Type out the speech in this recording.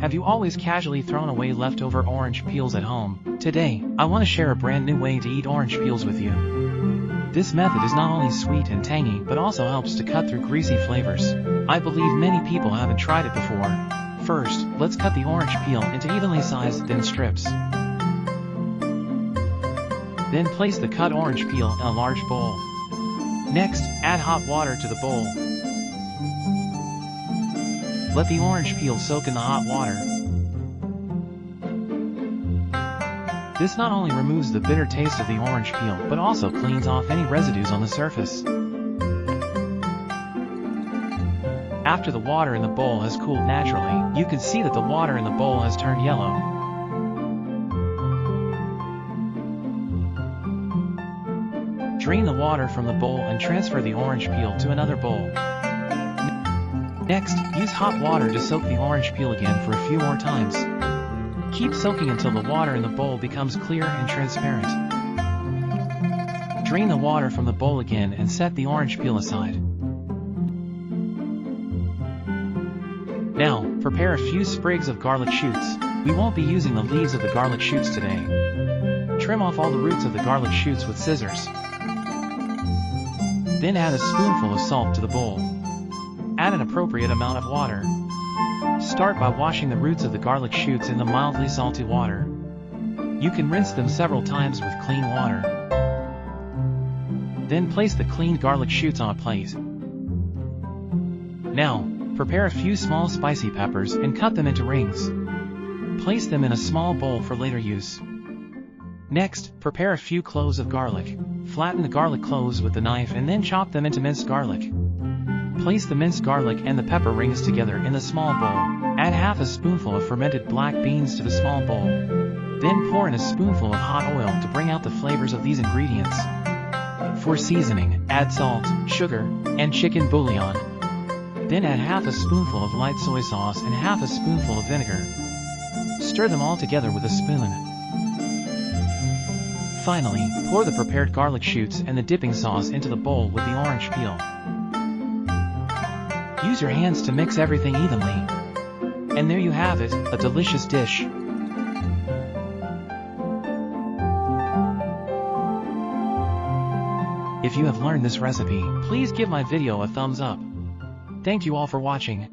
Have you always casually thrown away leftover orange peels at home? Today, I want to share a brand new way to eat orange peels with you. This method is not only sweet and tangy but also helps to cut through greasy flavors. I believe many people haven't tried it before. First, let's cut the orange peel into evenly sized thin strips. Then place the cut orange peel in a large bowl. Next, add hot water to the bowl. Let the orange peel soak in the hot water. This not only removes the bitter taste of the orange peel, but also cleans off any residues on the surface. After the water in the bowl has cooled naturally, you can see that the water in the bowl has turned yellow. Drain the water from the bowl and transfer the orange peel to another bowl. Next, use hot water to soak the orange peel again for a few more times. Keep soaking until the water in the bowl becomes clear and transparent. Drain the water from the bowl again and set the orange peel aside. Now, prepare a few sprigs of garlic shoots. We won't be using the leaves of the garlic shoots today. Trim off all the roots of the garlic shoots with scissors. Then add a spoonful of salt to the bowl. Add an appropriate amount of water. Start by washing the roots of the garlic shoots in the mildly salty water. You can rinse them several times with clean water. Then place the cleaned garlic shoots on a plate. Now, prepare a few small spicy peppers and cut them into rings. Place them in a small bowl for later use. Next, prepare a few cloves of garlic. Flatten the garlic cloves with the knife and then chop them into minced garlic. Place the minced garlic and the pepper rings together in the small bowl. Add half a spoonful of fermented black beans to the small bowl. Then pour in a spoonful of hot oil to bring out the flavors of these ingredients. For seasoning, add salt, sugar, and chicken bouillon. Then add half a spoonful of light soy sauce and half a spoonful of vinegar. Stir them all together with a spoon. Finally, pour the prepared garlic shoots and the dipping sauce into the bowl with the orange peel. Use your hands to mix everything evenly. And there you have it, a delicious dish. If you have learned this recipe, please give my video a thumbs up. Thank you all for watching.